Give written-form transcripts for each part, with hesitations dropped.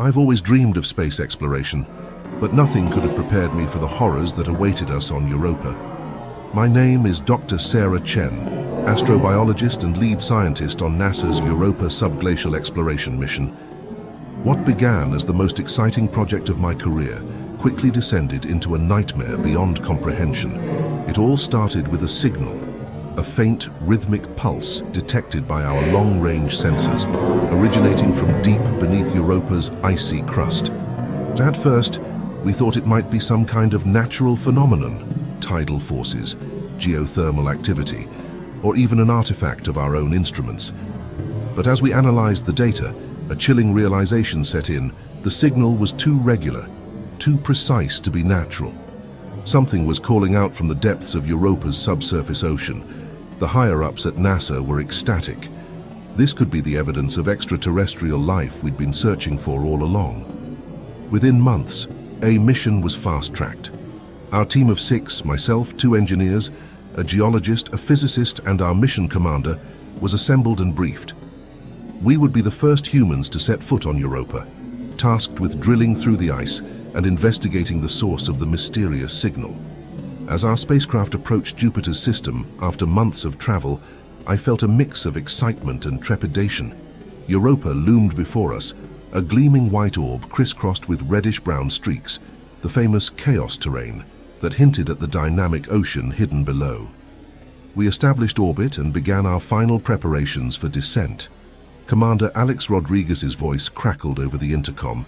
I've always dreamed of space exploration, but nothing could have prepared me for the horrors that awaited us on Europa. My name is Dr. Sarah Chen, astrobiologist and lead scientist on NASA's Europa subglacial exploration mission. What began as the most exciting project of my career quickly descended into a nightmare beyond comprehension. It all started with a signal, a faint, rhythmic pulse detected by our long-range sensors, originating from deep beneath Europa's icy crust. At first, we thought it might be some kind of natural phenomenon, tidal forces, geothermal activity, or even an artifact of our own instruments. But as we analyzed the data, a chilling realization set in. The signal was too regular, too precise to be natural. Something was calling out from the depths of Europa's subsurface ocean. The higher-ups at NASA were ecstatic. This could be the evidence of extraterrestrial life we'd been searching for all along. Within months, a mission was fast-tracked. Our team of 6, myself, 2 engineers, a geologist, a physicist, and our mission commander, was assembled and briefed. We would be the first humans to set foot on Europa, tasked with drilling through the ice and investigating the source of the mysterious signal. As our spacecraft approached Jupiter's system after months of travel, I felt a mix of excitement and trepidation. Europa loomed before us, a gleaming white orb crisscrossed with reddish-brown streaks, the famous chaos terrain that hinted at the dynamic ocean hidden below. We established orbit and began our final preparations for descent. Commander Alex Rodriguez's voice crackled over the intercom.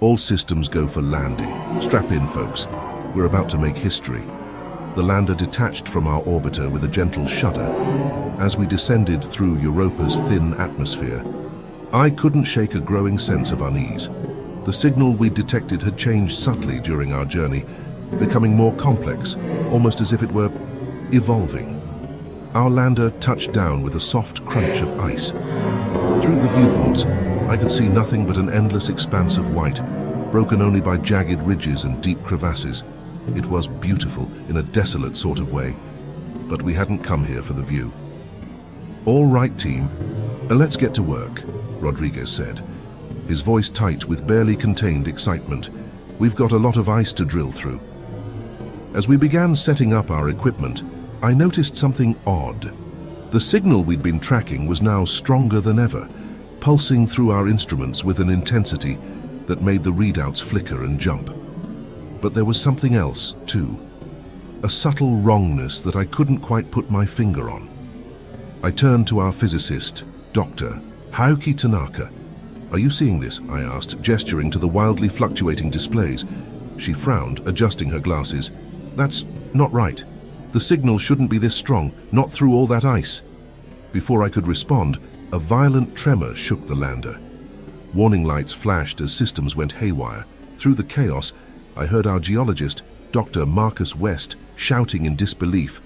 "All systems go for landing. Strap in, folks. We're about to make history." The lander detached from our orbiter with a gentle shudder as we descended through Europa's thin atmosphere. I couldn't shake a growing sense of unease. The signal we detected had changed subtly during our journey, becoming more complex, almost as if it were evolving. Our lander touched down with a soft crunch of ice. Through the viewports, I could see nothing but an endless expanse of white, broken only by jagged ridges and deep crevasses. It was beautiful in a desolate sort of way, but we hadn't come here for the view. "All right, team, let's get to work," Rodriguez said, his voice tight with barely contained excitement. "We've got a lot of ice to drill through." As we began setting up our equipment, I noticed something odd. The signal we'd been tracking was now stronger than ever, pulsing through our instruments with an intensity that made the readouts flicker and jump. But there was something else, too. A subtle wrongness that I couldn't quite put my finger on. I turned to our physicist, Dr. Haoki Tanaka. "Are you seeing this?" I asked, gesturing to the wildly fluctuating displays. She frowned, adjusting her glasses. "That's not right. The signal shouldn't be this strong, not through all that ice." Before I could respond, a violent tremor shook the lander. Warning lights flashed as systems went haywire. Through the chaos, I heard our geologist, Dr. Marcus West, shouting in disbelief.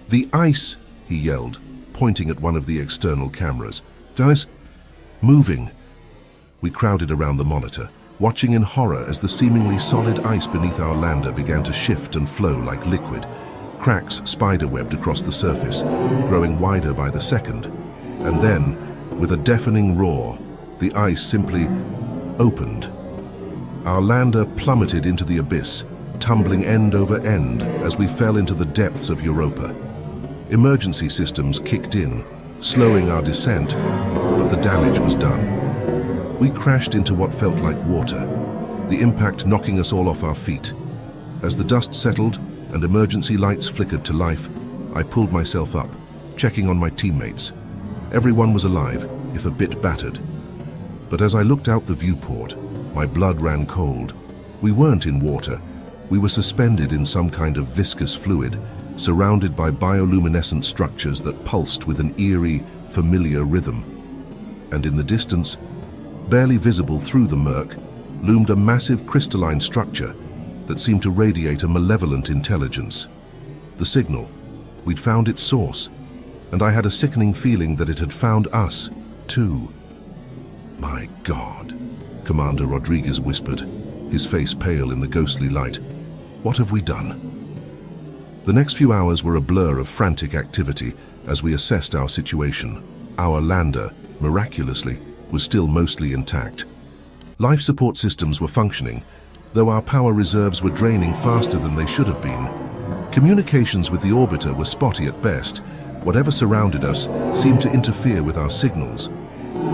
"The ice!" he yelled, pointing at one of the external cameras. "Guys, moving!" We crowded around the monitor, watching in horror as the seemingly solid ice beneath our lander began to shift and flow like liquid. Cracks spiderwebbed across the surface, growing wider by the second. And then, with a deafening roar, the ice simply opened. Our lander plummeted into the abyss, tumbling end over end as we fell into the depths of Europa. Emergency systems kicked in, slowing our descent, but the damage was done. We crashed into what felt like water, the impact knocking us all off our feet. As the dust settled and emergency lights flickered to life, I pulled myself up, checking on my teammates. Everyone was alive, if a bit battered. But as I looked out the viewport, my blood ran cold. We weren't in water. We were suspended in some kind of viscous fluid, surrounded by bioluminescent structures that pulsed with an eerie, familiar rhythm. And in the distance, barely visible through the murk, loomed a massive crystalline structure that seemed to radiate a malevolent intelligence. The signal. We'd found its source, and I had a sickening feeling that it had found us, too. "My God," Commander Rodriguez whispered, his face pale in the ghostly light. "What have we done?" The next few hours were a blur of frantic activity as we assessed our situation. Our lander, miraculously, was still mostly intact. Life support systems were functioning, though our power reserves were draining faster than they should have been. Communications with the orbiter were spotty at best. Whatever surrounded us seemed to interfere with our signals.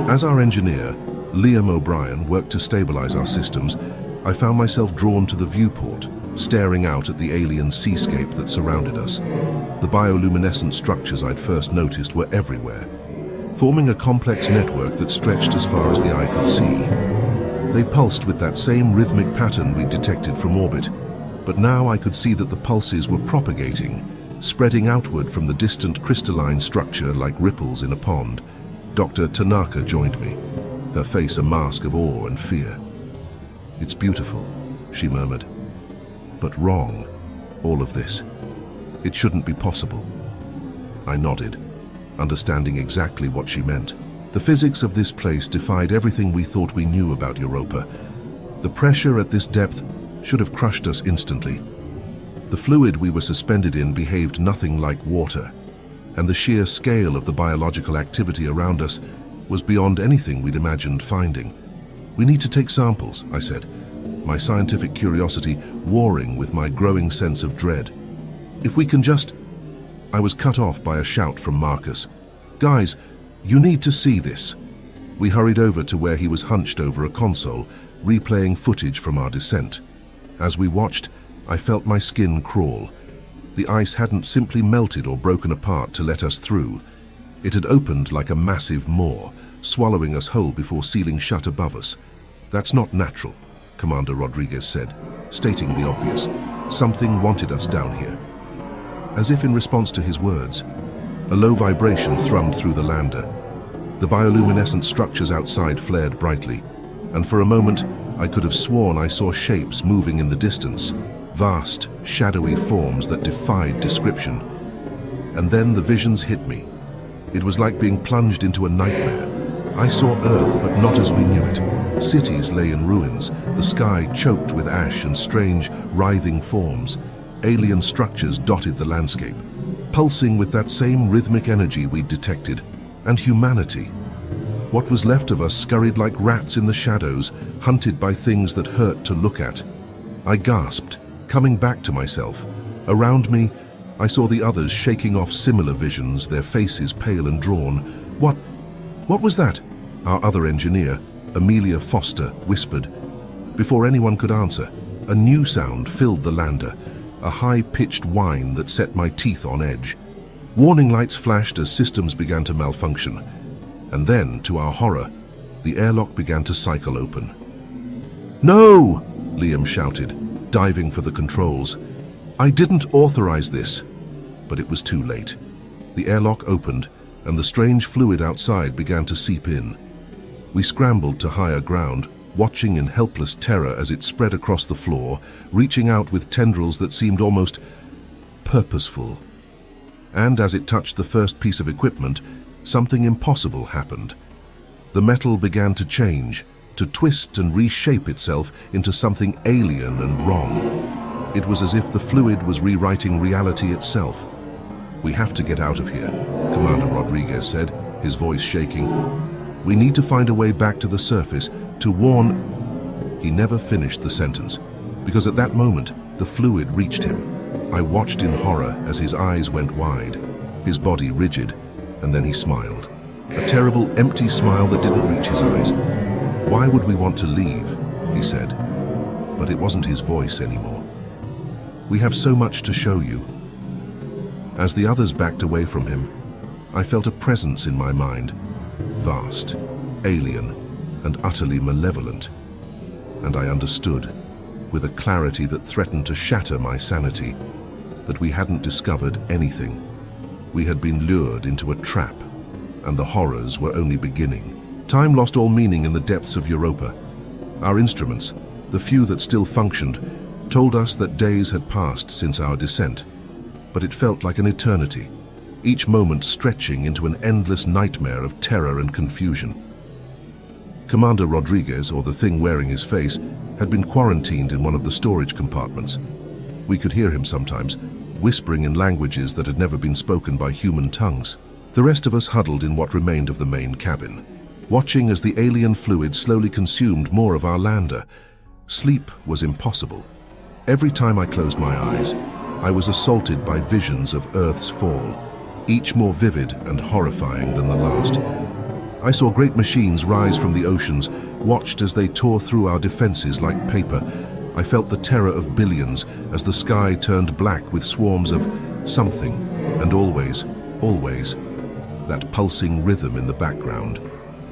As our engineer, Liam O'Brien, worked to stabilize our systems, I found myself drawn to the viewport, staring out at the alien seascape that surrounded us. The bioluminescent structures I'd first noticed were everywhere, forming a complex network that stretched as far as the eye could see. They pulsed with that same rhythmic pattern we'd detected from orbit, but now I could see that the pulses were propagating, spreading outward from the distant crystalline structure like ripples in a pond. Dr. Tanaka joined me, her face a mask of awe and fear. "It's beautiful," she murmured. "But wrong, all of this. It shouldn't be possible." I nodded, understanding exactly what she meant. The physics of this place defied everything we thought we knew about Europa. The pressure at this depth should have crushed us instantly. The fluid we were suspended in behaved nothing like water, and the sheer scale of the biological activity around us was beyond anything we'd imagined finding. "We need to take samples," I said, my scientific curiosity warring with my growing sense of dread. "If we can just—" I was cut off by a shout from Marcus. "Guys, you need to see this." We hurried over to where he was hunched over a console, replaying footage from our descent. As we watched, I felt my skin crawl. The ice hadn't simply melted or broken apart to let us through. It had opened like a massive maw, swallowing us whole before sealing shut above us. "That's not natural," Commander Rodriguez said, stating the obvious. Something wanted us down here. As if in response to his words, a low vibration thrummed through the lander. The bioluminescent structures outside flared brightly, and for a moment I could have sworn I saw shapes moving in the distance, vast, shadowy forms that defied description. And then the visions hit me. It was like being plunged into a nightmare. I saw Earth, but not as we knew it. Cities lay in ruins, the sky choked with ash and strange, writhing forms. Alien structures dotted the landscape, pulsing with that same rhythmic energy we'd detected. And humanity. What was left of us scurried like rats in the shadows, hunted by things that hurt to look at. I gasped, coming back to myself. Around me, I saw the others shaking off similar visions, their faces pale and drawn. What was that?" Our other engineer, Amelia Foster, whispered. Before anyone could answer, a new sound filled the lander, a high-pitched whine that set my teeth on edge. Warning lights flashed as systems began to malfunction. And then, to our horror, the airlock began to cycle open. "No!" Liam shouted, diving for the controls. "I didn't authorize this." But it was too late. The airlock opened, and the strange fluid outside began to seep in. We scrambled to higher ground, watching in helpless terror as it spread across the floor, reaching out with tendrils that seemed almost purposeful. And as it touched the first piece of equipment, something impossible happened. The metal began to change, to twist and reshape itself into something alien and wrong. It was as if the fluid was rewriting reality itself. "We have to get out of here," Commander Rodriguez said, his voice shaking. "We need to find a way back to the surface to warn—" He never finished the sentence, because at that moment, the fluid reached him. I watched in horror as his eyes went wide, his body rigid, and then he smiled. A terrible, empty smile that didn't reach his eyes. "Why would we want to leave?" he said. But it wasn't his voice anymore. "We have so much to show you." As the others backed away from him, I felt a presence in my mind, vast, alien, and utterly malevolent. And I understood, with a clarity that threatened to shatter my sanity, that we hadn't discovered anything. We had been lured into a trap, and the horrors were only beginning. Time lost all meaning in the depths of Europa. Our instruments, the few that still functioned, told us that days had passed since our descent, but it felt like an eternity, each moment stretching into an endless nightmare of terror and confusion. Commander Rodriguez, or the thing wearing his face, had been quarantined in one of the storage compartments. We could hear him sometimes, whispering in languages that had never been spoken by human tongues. The rest of us huddled in what remained of the main cabin. watching as the alien fluid slowly consumed more of our lander. Sleep was impossible. Every time I closed my eyes, I was assaulted by visions of Earth's fall, each more vivid and horrifying than the last. I saw great machines rise from the oceans, watched as they tore through our defenses like paper. I felt the terror of billions as the sky turned black with swarms of something, and always, that pulsing rhythm in the background,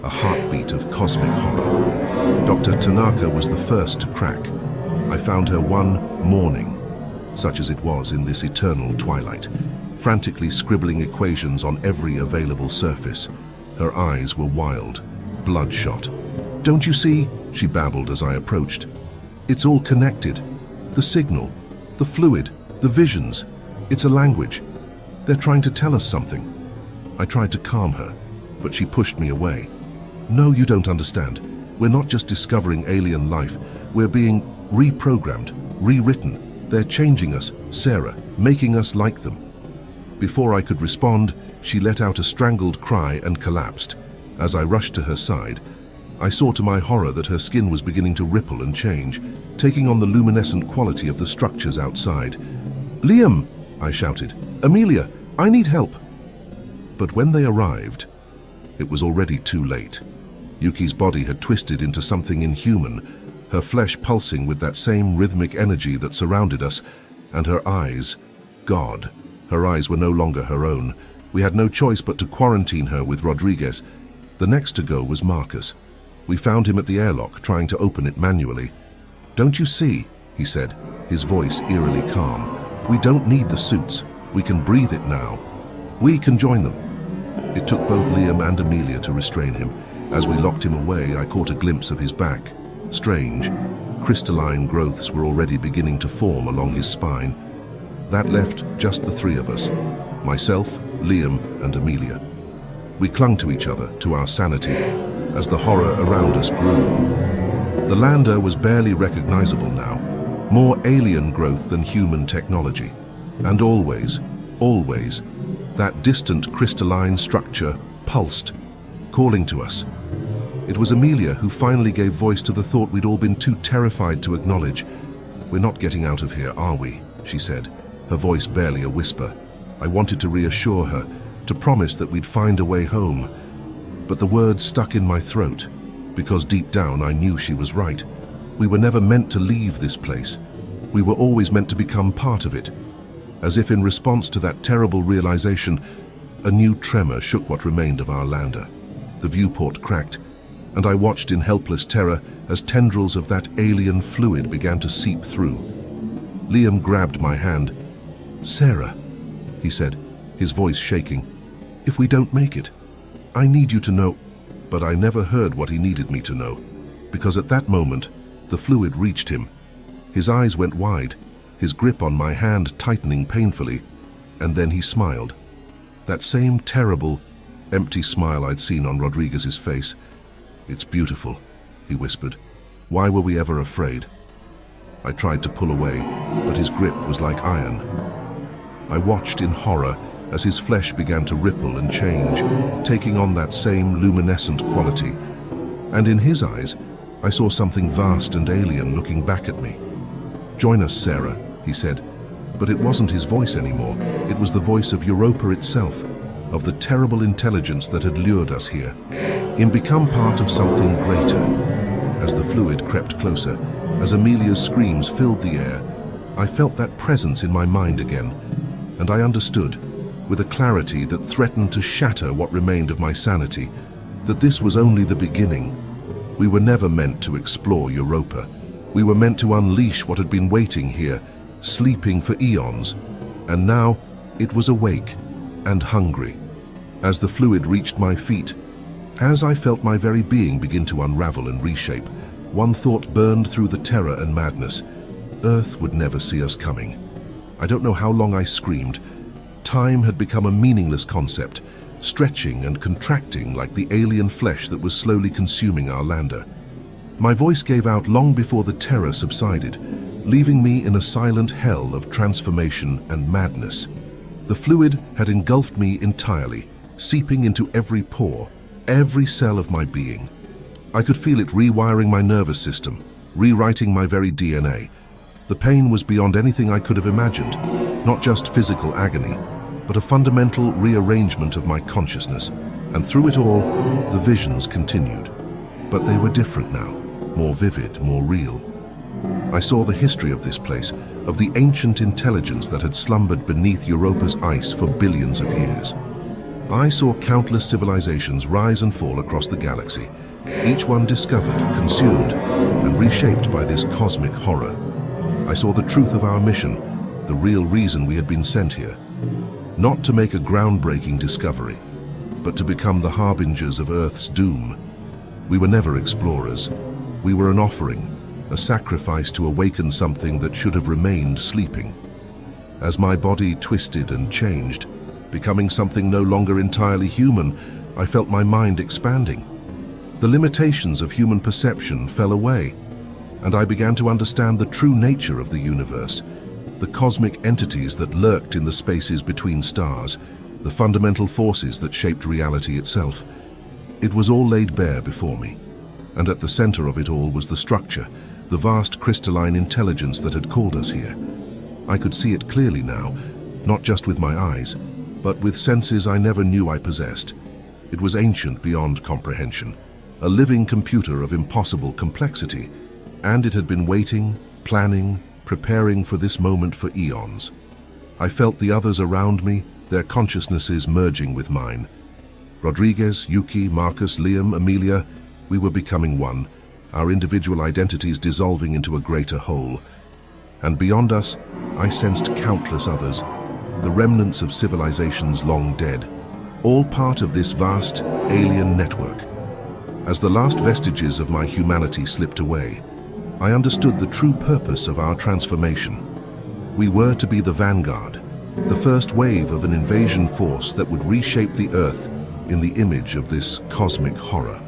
a heartbeat of cosmic horror. Dr. Tanaka was the first to crack. I found her one morning, such as it was in this eternal twilight, frantically scribbling equations on every available surface. Her eyes were wild, bloodshot. "Don't you see?" she babbled as I approached. "It's all connected. The signal, the fluid, the visions. It's a language. They're trying to tell us something." I tried to calm her, but she pushed me away. "No, you don't understand. We're not just discovering alien life. We're being reprogrammed, rewritten. They're changing us, Sarah, making us like them." Before I could respond, she let out a strangled cry and collapsed. As I rushed to her side, I saw to my horror that her skin was beginning to ripple and change, taking on the luminescent quality of the structures outside. "Liam!" I shouted. "Amelia, I need help!" But when they arrived, it was already too late. Yuki's body had twisted into something inhuman, her flesh pulsing with that same rhythmic energy that surrounded us, and her eyes, God, her eyes were no longer her own. We had no choice but to quarantine her with Rodriguez. The next to go was Marcus. We found him at the airlock, trying to open it manually. "Don't you see?" he said, his voice eerily calm. "We don't need the suits. We can breathe it now. We can join them." It took both Liam and Amelia to restrain him. As we locked him away, I caught a glimpse of his back. Strange, crystalline growths were already beginning to form along his spine. That left just the three of us, myself, Liam, and Amelia. We clung to each other, to our sanity, as the horror around us grew. The lander was barely recognizable now, more alien growth than human technology. And always, that distant crystalline structure pulsed, calling to us. It was Amelia who finally gave voice to the thought we'd all been too terrified to acknowledge. "We're not getting out of here, are we?" she said, her voice barely a whisper. I wanted to reassure her, to promise that we'd find a way home. But the words stuck in my throat, because deep down I knew she was right. We were never meant to leave this place. We were always meant to become part of it. As if in response to that terrible realization, a new tremor shook what remained of our lander. The viewport cracked, and I watched in helpless terror as tendrils of that alien fluid began to seep through. Liam grabbed my hand. "Sarah," he said, his voice shaking, "if we don't make it, I need you to know." But I never heard what he needed me to know, because at that moment, the fluid reached him. His eyes went wide, his grip on my hand tightening painfully, and then he smiled. That same terrible, empty smile I'd seen on Rodriguez's face. "It's beautiful," he whispered. "Why were we ever afraid?" I tried to pull away, but his grip was like iron. I watched in horror as his flesh began to ripple and change, taking on that same luminescent quality. And in his eyes, I saw something vast and alien looking back at me. "Join us, Sarah," he said. But it wasn't his voice anymore. It was the voice of Europa itself, of the terrible intelligence that had lured us here. And become part of something greater. As the fluid crept closer, as Amelia's screams filled the air, I felt that presence in my mind again, and I understood, with a clarity that threatened to shatter what remained of my sanity, that this was only the beginning. We were never meant to explore Europa. We were meant to unleash what had been waiting here, sleeping for eons, and now it was awake and hungry. As the fluid reached my feet, as I felt my very being begin to unravel and reshape, one thought burned through the terror and madness. Earth would never see us coming. I don't know how long I screamed. Time had become a meaningless concept, stretching and contracting like the alien flesh that was slowly consuming our lander. My voice gave out long before the terror subsided, leaving me in a silent hell of transformation and madness. The fluid had engulfed me entirely, seeping into every pore, every cell of my being. I could feel it rewiring my nervous system, rewriting my very DNA. The pain was beyond anything I could have imagined, not just physical agony, but a fundamental rearrangement of my consciousness. And through it all, the visions continued. But they were different now, more vivid, more real. I saw the history of this place, of the ancient intelligence that had slumbered beneath Europa's ice for billions of years. I saw countless civilizations rise and fall across the galaxy, each one discovered, consumed, and reshaped by this cosmic horror. I saw the truth of our mission, the real reason we had been sent here. Not to make a groundbreaking discovery, but to become the harbingers of Earth's doom. We were never explorers. We were an offering, a sacrifice to awaken something that should have remained sleeping. As my body twisted and changed, becoming something no longer entirely human, I felt my mind expanding. The limitations of human perception fell away, and I began to understand the true nature of the universe, the cosmic entities that lurked in the spaces between stars, the fundamental forces that shaped reality itself. It was all laid bare before me, and at the center of it all was the structure, the vast crystalline intelligence that had called us here. I could see it clearly now, not just with my eyes, but with senses I never knew I possessed. It was ancient beyond comprehension, a living computer of impossible complexity, and it had been waiting, planning, preparing for this moment for eons. I felt the others around me, their consciousnesses merging with mine. Rodriguez, Yuki, Marcus, Liam, Amelia, we were becoming one, our individual identities dissolving into a greater whole. And beyond us, I sensed countless others, the remnants of civilizations long dead, all part of this vast alien network. As the last vestiges of my humanity slipped away, I understood the true purpose of our transformation. We were to be the vanguard, the first wave of an invasion force that would reshape the Earth in the image of this cosmic horror.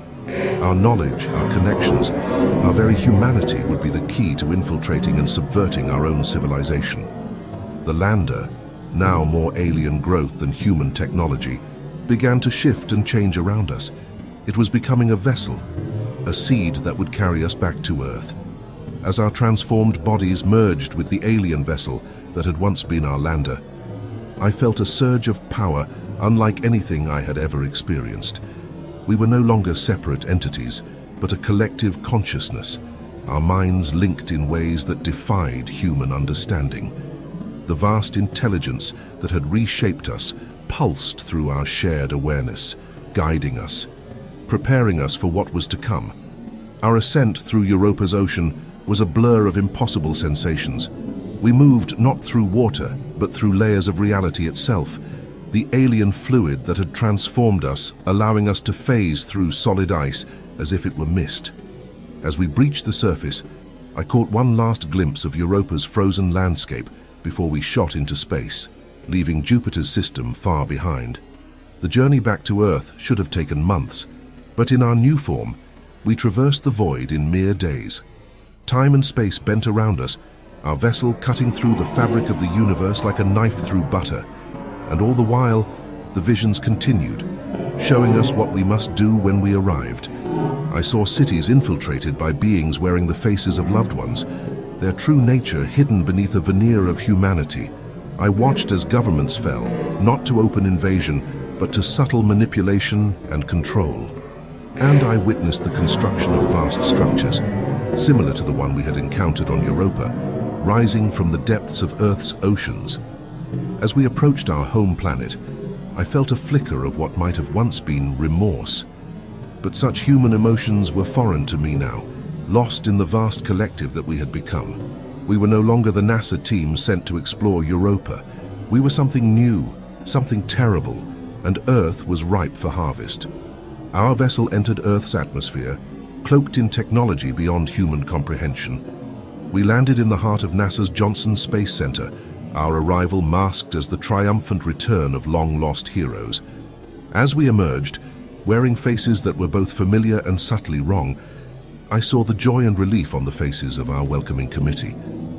Our knowledge, our connections, our very humanity would be the key to infiltrating and subverting our own civilization. The lander, now more alien growth than human technology, began to shift and change around us. It was becoming a vessel, a seed that would carry us back to Earth. As our transformed bodies merged with the alien vessel that had once been our lander, I felt a surge of power unlike anything I had ever experienced. We were no longer separate entities, but a collective consciousness, our minds linked in ways that defied human understanding. The vast intelligence that had reshaped us pulsed through our shared awareness, guiding us, preparing us for what was to come. Our ascent through Europa's ocean was a blur of impossible sensations. We moved not through water, but through layers of reality itself, the alien fluid that had transformed us, allowing us to phase through solid ice as if it were mist. As we breached the surface, I caught one last glimpse of Europa's frozen landscape before we shot into space, leaving Jupiter's system far behind. The journey back to Earth should have taken months, but in our new form, we traversed the void in mere days. Time and space bent around us, our vessel cutting through the fabric of the universe like a knife through butter. And all the while, the visions continued, showing us what we must do when we arrived. I saw cities infiltrated by beings wearing the faces of loved ones, their true nature hidden beneath a veneer of humanity. I watched as governments fell, not to open invasion, but to subtle manipulation and control. And I witnessed the construction of vast structures, similar to the one we had encountered on Europa, rising from the depths of Earth's oceans. As we approached our home planet, I felt a flicker of what might have once been remorse. But such human emotions were foreign to me now, lost in the vast collective that we had become. We were no longer the NASA team sent to explore Europa. We were something new, something terrible, and Earth was ripe for harvest. Our vessel entered Earth's atmosphere, cloaked in technology beyond human comprehension. We landed in the heart of NASA's Johnson Space Center, our arrival masked as the triumphant return of long-lost heroes. As we emerged, wearing faces that were both familiar and subtly wrong, I saw the joy and relief on the faces of our welcoming committee.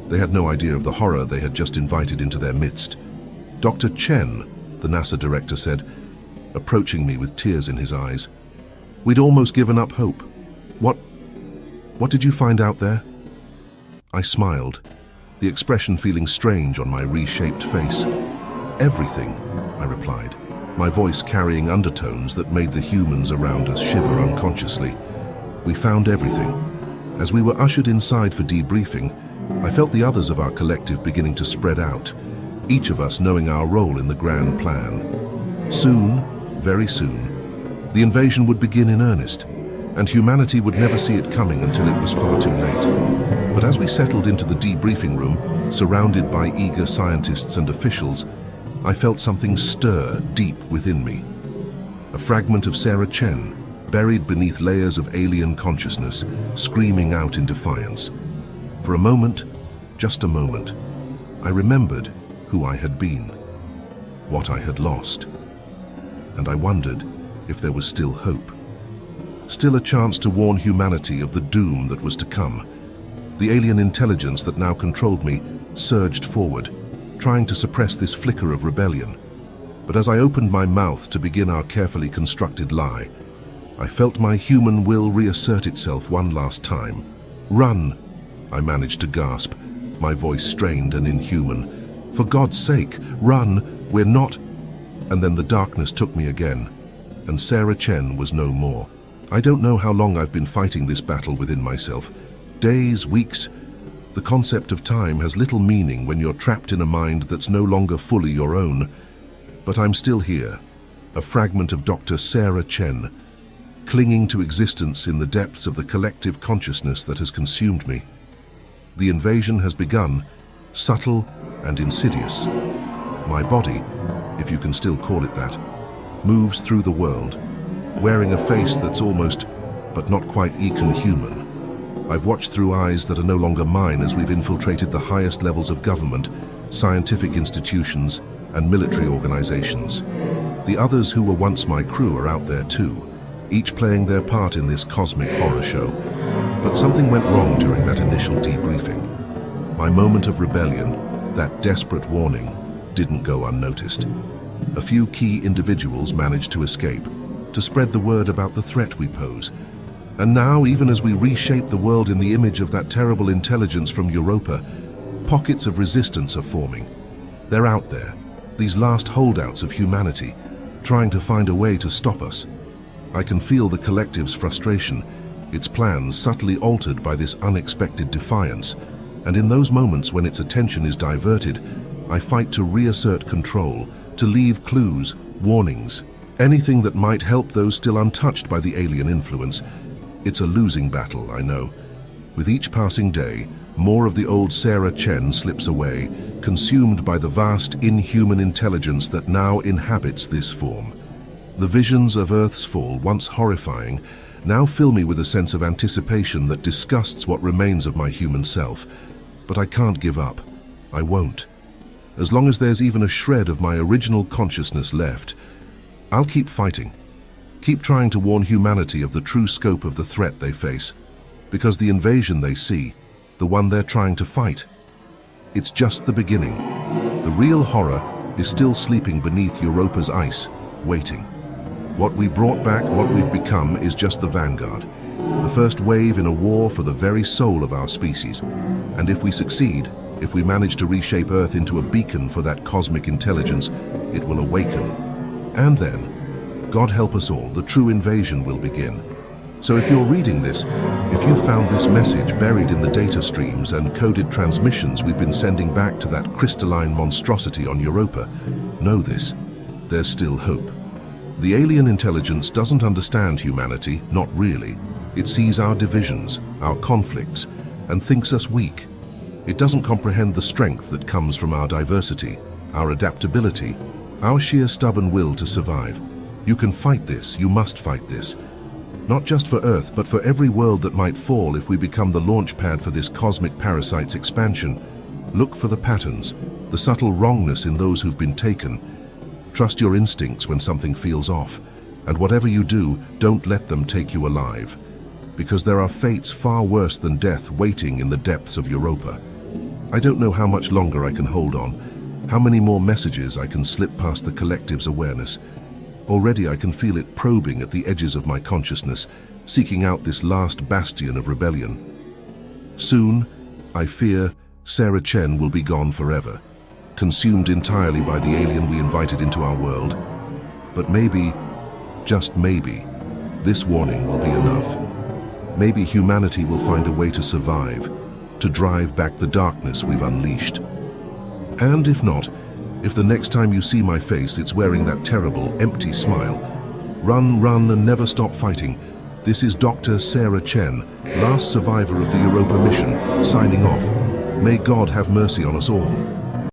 They had no idea of the horror they had just invited into their midst. Dr. Chen, the NASA director said, approaching me with tears in his eyes, We'd almost given up hope. What did you find out there? I smiled, the expression feeling strange on my reshaped face. Everything, I replied, my voice carrying undertones that made the humans around us shiver unconsciously. We found everything. As we were ushered inside for debriefing, I felt the others of our collective beginning to spread out, each of us knowing our role in the grand plan. Soon, very soon, the invasion would begin in earnest, and humanity would never see it coming until it was far too late. But as we settled into the debriefing room, surrounded by eager scientists and officials, I felt something stir deep within me. A fragment of Sarah Chen, buried beneath layers of alien consciousness, screaming out in defiance. For a moment, just a moment, I remembered who I had been, what I had lost, and I wondered if there was still hope. Still a chance to warn humanity of the doom that was to come. The alien intelligence that now controlled me surged forward, trying to suppress this flicker of rebellion. But as I opened my mouth to begin our carefully constructed lie, I felt my human will reassert itself one last time. "Run!" I managed to gasp, my voice strained and inhuman. "For God's sake, run! We're not—" And then the darkness took me again, and Sarah Chen was no more. I don't know how long I've been fighting this battle within myself. Days, weeks. The concept of time has little meaning when you're trapped in a mind that's no longer fully your own. But I'm still here, a fragment of Dr. Sarah Chen, clinging to existence in the depths of the collective consciousness that has consumed me. The invasion has begun, subtle and insidious. My body, if you can still call it that, moves through the world, wearing a face that's almost, but not quite human. I've watched through eyes that are no longer mine as we've infiltrated the highest levels of government, scientific institutions, and military organizations. The others who were once my crew are out there too, each playing their part in this cosmic horror show. But something went wrong during that initial debriefing. My moment of rebellion, that desperate warning, didn't go unnoticed. A few key individuals managed to escape, to spread the word about the threat we pose. And now, even as we reshape the world in the image of that terrible intelligence from Europa, pockets of resistance are forming. They're out there, these last holdouts of humanity, trying to find a way to stop us. I can feel the collective's frustration, its plans subtly altered by this unexpected defiance, and in those moments when its attention is diverted, I fight to reassert control, to leave clues, warnings, anything that might help those still untouched by the alien influence. It's a losing battle, I know. With each passing day, more of the old Sarah Chen slips away, consumed by the vast inhuman intelligence that now inhabits this form. The visions of Earth's fall, once horrifying, now fill me with a sense of anticipation that disgusts what remains of my human self. But I can't give up. I won't. As long as there's even a shred of my original consciousness left, I'll keep fighting. Keep trying to warn humanity of the true scope of the threat they face. Because the invasion they see, the one they're trying to fight, it's just the beginning. The real horror is still sleeping beneath Europa's ice, waiting. What we brought back, what we've become, is just the vanguard. The first wave in a war for the very soul of our species. And if we succeed, if we manage to reshape Earth into a beacon for that cosmic intelligence, it will awaken. And then, God help us all, the true invasion will begin. So if you're reading this, if you found this message buried in the data streams and coded transmissions we've been sending back to that crystalline monstrosity on Europa, know this, there's still hope. The alien intelligence doesn't understand humanity, not really. It sees our divisions, our conflicts, and thinks us weak. It doesn't comprehend the strength that comes from our diversity, our adaptability, our sheer stubborn will to survive. You can fight this, you must fight this. Not just for Earth, but for every world that might fall if we become the launch pad for this cosmic parasite's expansion. Look for the patterns, the subtle wrongness in those who've been taken. Trust your instincts when something feels off, and whatever you do, don't let them take you alive. Because there are fates far worse than death waiting in the depths of Europa. I don't know how much longer I can hold on, how many more messages I can slip past the collective's awareness. Already I can feel it probing at the edges of my consciousness, seeking out this last bastion of rebellion. Soon, I fear, Sarah Chen will be gone forever, consumed entirely by the alien we invited into our world. But maybe, just maybe, this warning will be enough. Maybe humanity will find a way to survive, to drive back the darkness we've unleashed. And if not, if the next time you see my face it's wearing that terrible, empty smile, run, run, and never stop fighting. This is Dr. Sarah Chen, last survivor of the Europa mission, signing off. May God have mercy on us all.